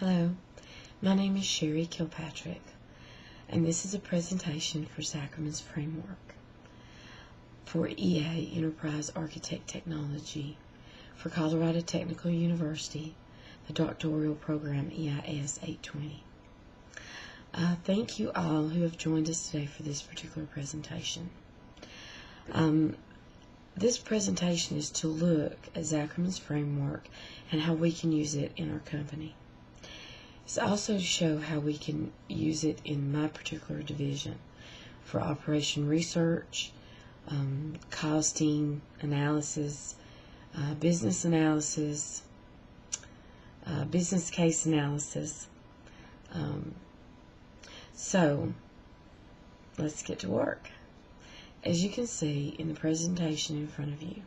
Hello, my name is Sherry Kilpatrick, and this is a presentation for Zachman's Framework for EA Enterprise Architect Technology for Colorado Technical University, the doctoral program EIS 820. Thank you all who have joined us today for this particular presentation. This presentation is to look at Zachman's Framework and how we can use it in our company. It's also to show how we can use it in my particular division for operation research, costing analysis, business analysis, business case analysis. So let's get to work. As you can see in the presentation in front of you,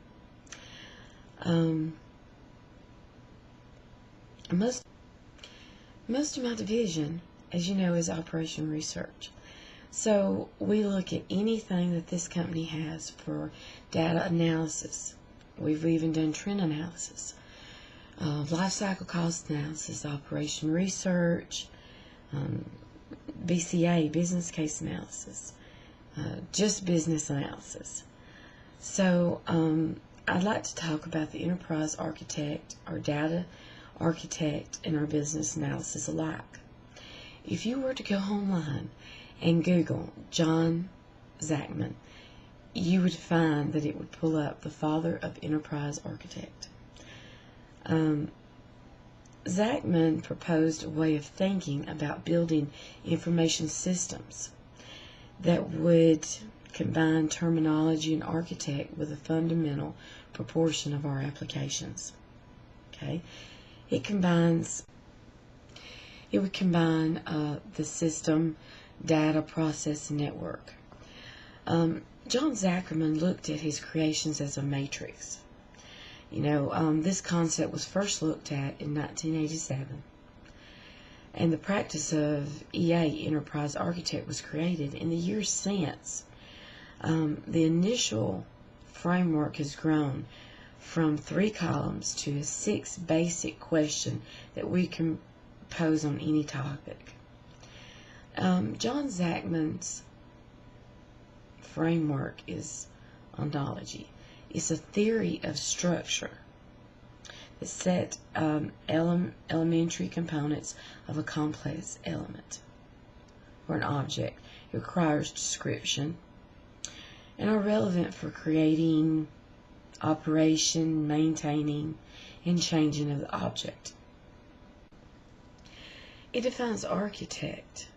most of my division, as you know, is operation research. So we look at anything that this company has for data analysis. We've even done trend analysis, life cycle cost analysis, operation research, BCA, business case analysis, just business analysis. So I'd like to talk about the enterprise architect, our data architect, and our business analysis alike. If you were to go online and Google John Zachman, you would find that it would pull up the father of enterprise architect. Zachman proposed a way of thinking about building information systems that would combine terminology and architect with a fundamental proportion of our applications. Okay, it would combine the system, data, process, and network. John Zachman looked at his creations as a matrix. This concept was first looked at in 1987, and the practice of EA, Enterprise Architect, was created in the years since. The initial framework has grown from 3 columns to a 6 basic question that we can pose on any topic. John Zachman's framework is ontology. It's a theory of structure that set elementary components of a complex element or an object. It requires description and are relevant for creating, operation, maintaining, and changing of the object. It defines architect.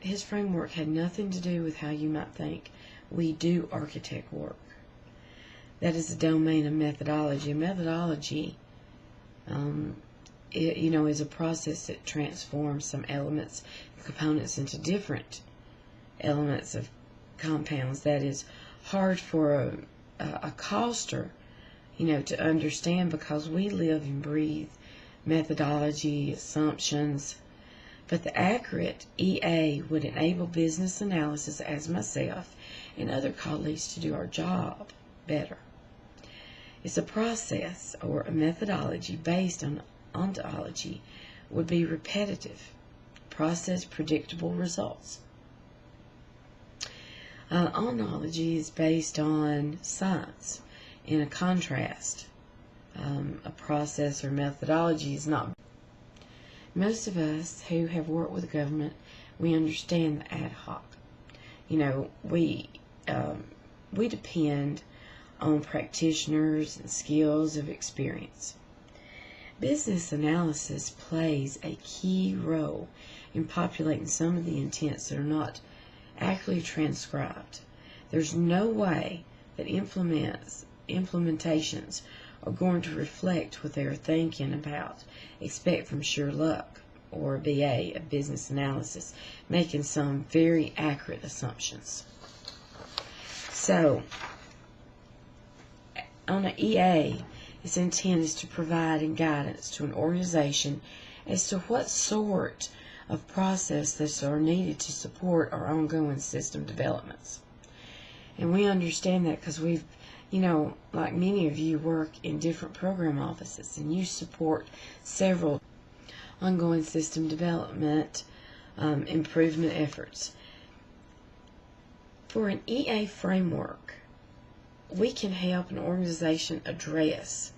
His framework had nothing to do with how you might think we do architect work. That is the domain of methodology. Methodology, is a process that transforms some elements and components into different elements of compounds. That is hard for a coster, to understand, because we live and breathe methodology, assumptions. But the accurate EA would enable business analysis, as myself and other colleagues, to do our job better. It's a process or a methodology based on ontology would be repetitive, process predictable results. Ontology is based on science. In a contrast, a process or methodology is not. Most of us who have worked with the government, we understand the ad hoc. We depend on practitioners and skills of experience. Business analysis plays a key role in populating some of the intents that are not accurately transcribed. There's no way that implementations are going to reflect what they are thinking about, expect from sheer luck, or a BA, a business analysis, making some very accurate assumptions. So, on an EA, its intent is to provide guidance to an organization as to what sort of processes are needed to support our ongoing system developments. And we understand that because we've, like many of you, work in different program offices, and you support several ongoing system development, improvement efforts. For an EA framework, we can help an organization address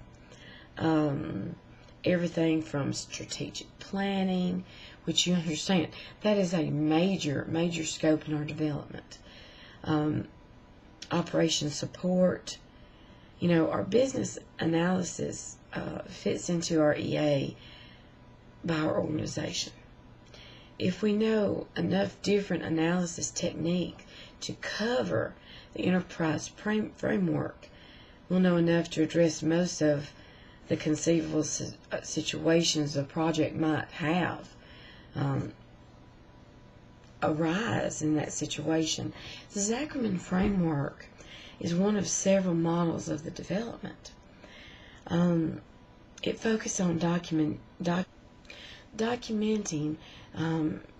everything from strategic planning, which you understand, that is a major scope in our development. Operation support. Our business analysis fits into our EA by our organization. If we know enough different analysis technique to cover the enterprise framework, we'll know enough to address most of the conceivable situations a project might have arise in that situation. The Zachman Framework is one of several models of the development. It focuses on documenting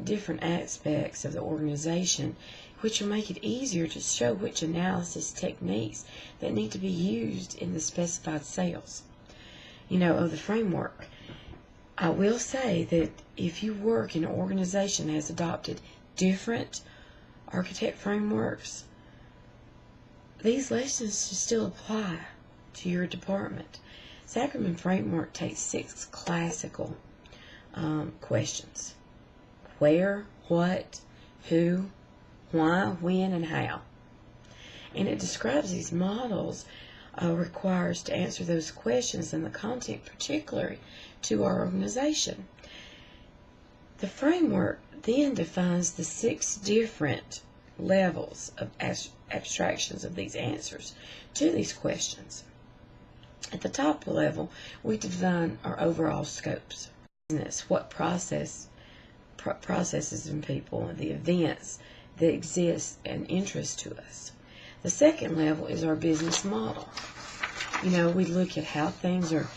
different aspects of the organization, which will make it easier to show which analysis techniques that need to be used in the specified cells, of the framework. I will say that if you work in an organization that has adopted different architect frameworks, these lessons should still apply to your department. Zachman Framework takes 6 classical questions: where, what, who, why, when, and how. And it describes these models requires to answer those questions in the context particular to our organization. The framework then defines the 6 different levels of abstractions of these answers to these questions. At the top level, we define our overall scopes. What processes in people, and the events that exist and interest to us. The second level is our business model. We look at how things are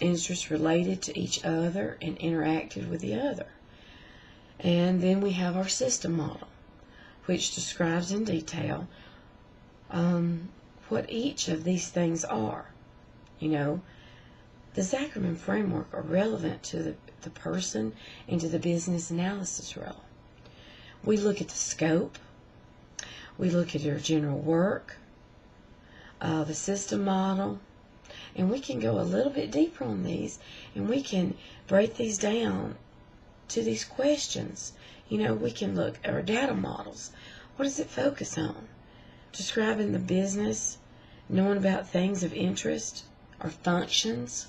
interest related to each other and interacted with the other. And then we have our system model, which describes in detail what each of these things are. The Zachman Framework are relevant to the person and to the business analysis role. We look at the scope, we look at their general work, the system model, and we can go a little bit deeper on these, and we can break these down to these questions. We can look at our data models. What does it focus on? Describing the business, knowing about things of interest, our functions.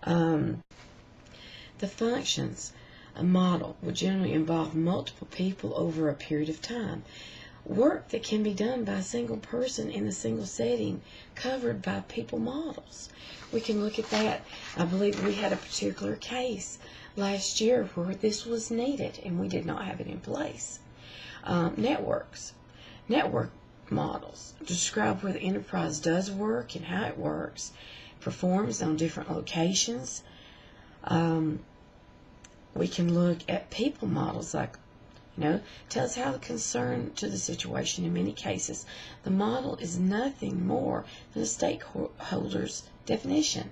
The functions, a model, will generally involve multiple people over a period of time. Work that can be done by a single person in a single setting covered by people models. We can look at that. I believe we had a particular case last year where this was needed and we did not have it in place. Networks. Network models describe where the enterprise does work and how it works, performs on different locations. We can look at people models, like, tell us how the concern to the situation. In many cases, the model is nothing more than a stakeholder's definition.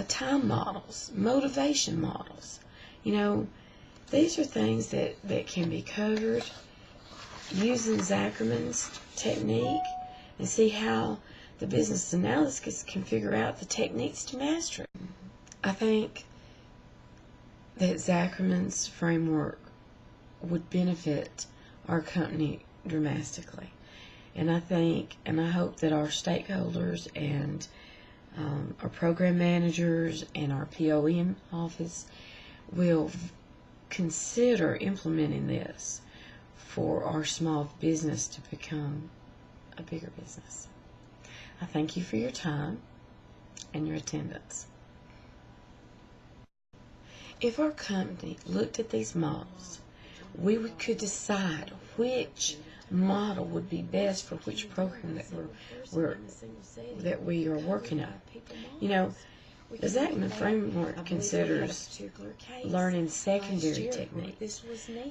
Time models, motivation models. These are things that can be covered using Zachman's technique, and see how the business analysis can figure out the techniques to master it. I think that Zachman's framework would benefit our company dramatically. And I think, and I hope that our stakeholders and our program managers and our POM office will consider implementing this for our small business to become a bigger business. I thank you for your time and your attendance. If our company looked at these models, we could decide which model would be best for which program that we are working on. The Zachman Framework considers learning secondary techniques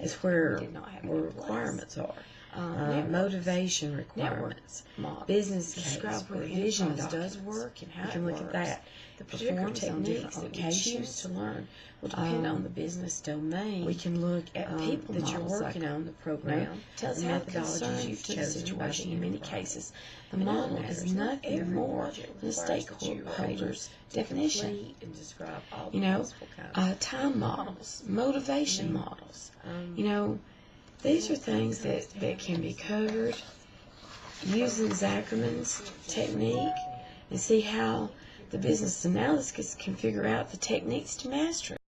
as where requirements are. motivation requirements, business case, where vision does work and how you can look at that. The performance on different locations to learn will depend on the business domain. We can look at people that you're working on the program. Tell us how the methodologies you've chosen, but in many cases, the model is nothing more than a stakeholder's definition. Time models, motivation models. These are things that can be covered using Zachman's technique and see how the business analyst can figure out the techniques to master it.